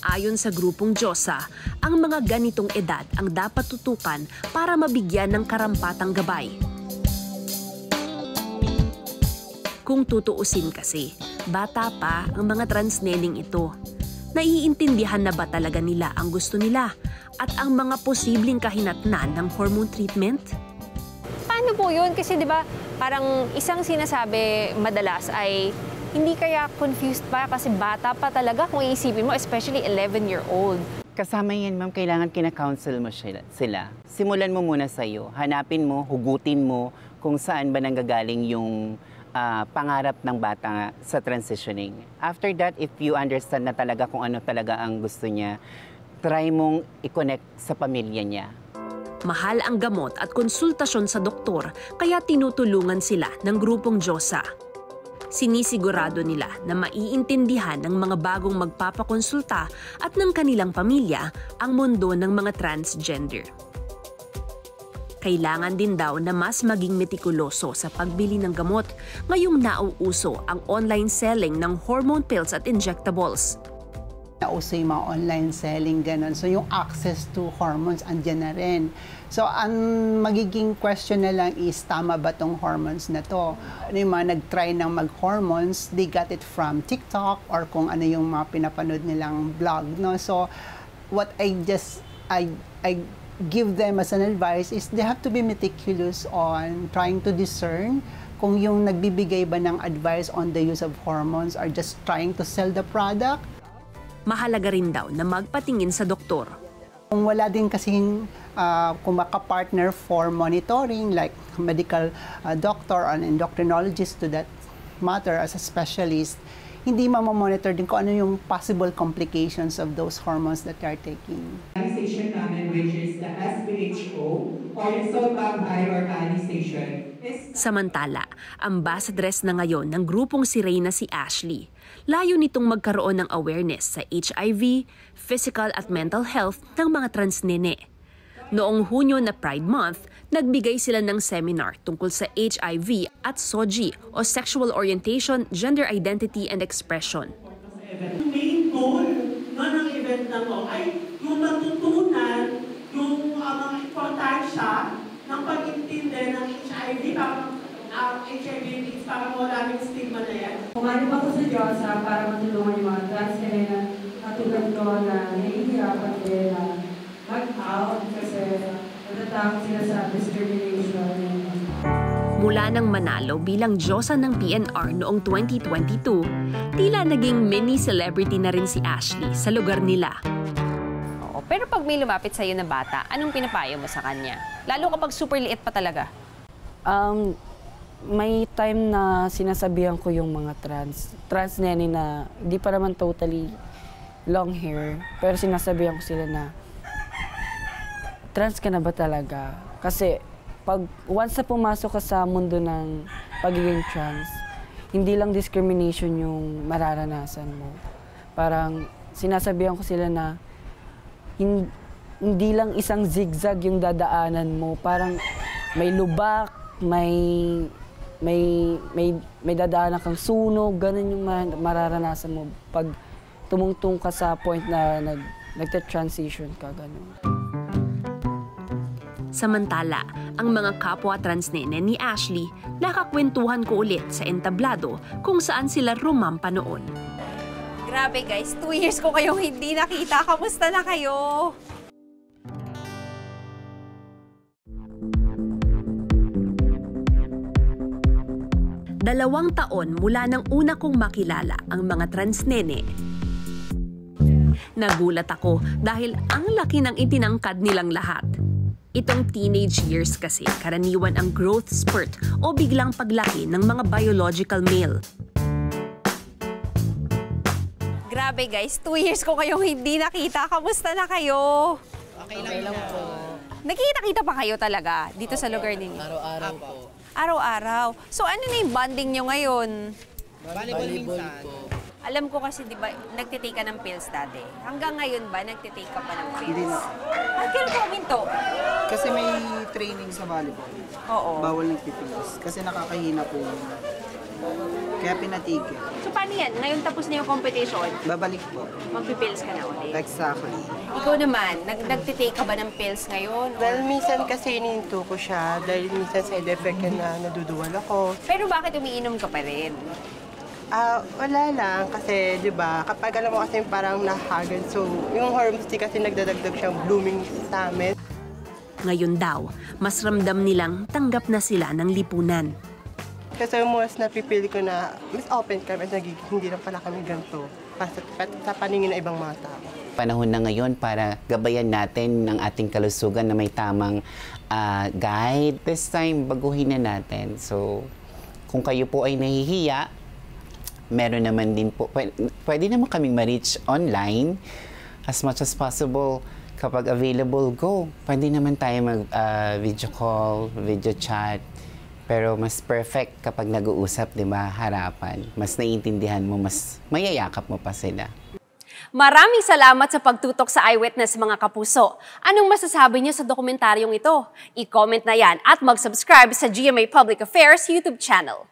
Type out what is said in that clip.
Ayon sa grupong Diyosa, ang mga ganitong edad ang dapat tutukan para mabigyan ng karampatang gabay. Kung tutuusin kasi, bata pa ang mga transnening ito. Naiintindihan na ba talaga nila ang gusto nila at ang mga posibleng kahinatnan ng hormone treatment? Paano po yun? Kasi di ba parang isang sinasabi madalas ay hindi kaya confused pa kasi bata pa talaga kung iisipin mo, especially 11-year-old. Kasama yan, ma'am, kailangan kina-counsel mo sila. Simulan mo muna sa'yo. Hanapin mo, hugutin mo kung saan ba nanggagaling yung pangarap ng bata sa transitioning. After that, if you understand na talaga kung ano talaga ang gusto niya, try mong i-connect sa pamilya niya. Mahal ang gamot at konsultasyon sa doktor, kaya tinutulungan sila ng grupong Diyosa. Sinisigurado nila na maiintindihan ng mga bagong magpapakonsulta at ng kanilang pamilya ang mundo ng mga transgender. Kailangan din daw na mas maging metikuloso sa pagbili ng gamot ngayong nauuso ang online selling ng hormone pills at injectables. Nauso yung mga online selling, ganun. So yung access to hormones, andyan na rin. So ang magiging question na lang is, tama ba tong hormones na to? Ano yung mga nag-try ng mag-hormones, they got it from TikTok or kung ano yung mga pinapanood nilang blog, no? So what I give them as an advice is they have to be meticulous on trying to discern kung yung nagbibigay ba ng advice on the use of hormones are just trying to sell the product. Mahalaga rin daw na magpatingin sa doktor. Kung wala din kasing kung maka-partner for monitoring like medical doctor or an endocrinologist to that matter as a specialist, hindi mamamonitor din kung ano yung possible complications of those hormones that they are taking. Station namin, which is the SPHO or yung sodium high station. Samantala, ambassadress na ngayon ng grupong si Reyna si Ashley. Layo nitong magkaroon ng awareness sa HIV, physical at mental health ng mga transnene. Noong Hunyo na Pride Month, nagbigay sila ng seminar tungkol sa HIV at SOGI o Sexual Orientation, Gender Identity and Expression. Yung main goal ng event na to ay yung matutunan yung mga importansya ng pag-intindi ng HIV para HIV para wala yung stigma na yan. Kumanin ako sa Diyosa para matulungan yung mga trans na katulad ko na nahihirapan din na mag-out kasi natatakot sila sa discrimination. Mula nang manalo bilang Diyosa ng PNR noong 2022, tila naging mini-celebrity na rin si Ashley sa lugar nila. Oo, pero pag may lumapit sa'yo na bata, anong pinapayo mo sa kanya? Lalo kapag super liit pa talaga. May time na sinasabihan ko yung mga trans nene na di pa naman totally long hair, pero sinasabihan ko sila na trans ka na ba talaga? Kasi pag once na pumasok ka sa mundo ng pagiging trans, hindi lang discrimination yung mararanasan mo. Parang sinasabihan ko sila na hindi lang isang zigzag yung dadaanan mo, parang may lubak, may dadaanan kang sunog, ganun yung mararanasan mo pag tumungtong ka sa point na nagte-transition ka, ganun. Samantala, ang mga kapwa transnene ni Ashley, nakakwentuhan ko ulit sa entablado kung saan sila rumampa noon. Grabe guys, 2 years ko kayong hindi nakita. Kamusta na kayo? Dalawang taon mula nang una kong makilala ang mga transnene. Nagulat ako dahil ang laki ng itinangkad nilang lahat. Itong teenage years kasi karaniwan ang growth spurt o biglang paglaki ng mga biological male. Grabe guys, 2 years ko kayong hindi nakita. Kamusta na kayo? Okay lang po. Nagkikita-kita pa kayo talaga dito sa lugar ninyo? Araw-araw po. Araw-araw. So ano na yung bonding nyo ngayon? Volleyball po. Alam ko kasi, di ba, nagtitake ka ng pills dati. Hanggang ngayon ba, nagtitake ka pa ng pills? Hindi na. Kailan ko minto? Kasi may training sa volleyball. Oo. Bawal nagpipills. Kasi nakakahina po yun. Kaya pinatigil. So paano yan? Ngayon tapos na yung competition, Babalik po. magpipills ka na ulit. Exactly. Ikaw naman, nagtitake ka ba ng pills ngayon? Well, minsan kasi ininto ko siya dahil minsan side effect yan na naduduwal ako. Pero bakit umiinom ka pa rin? Wala lang kasi 'di ba kapag alam mo kasi parang nahagad so yung hormones kasi nagdadagdag siyang blooming sa amin. Ngayon daw, mas ramdam nilang tanggap na sila ng lipunan. Kasi mas napipili ko na mas open kami at nagiging hindi na pala kami ganito sa paningin ng ibang mga tao. Panahon na ngayon para gabayan natin ng ating kalusugan na may tamang guide. This time, baguhin na natin. So, kung kayo po ay nahihiya, meron naman din po, pwede naman kaming ma-reach online as much as possible. Kapag available, go. Pwede naman tayo mag-video call, video chat. Pero mas perfect kapag nag-uusap, di ba, harapan. Mas naiintindihan mo, mas mayayakap mo pa sila. Maraming salamat sa pagtutok sa Eyewitness mga kapuso. Anong masasabi niyo sa dokumentaryong ito? I-comment na yan at mag-subscribe sa GMA Public Affairs YouTube channel.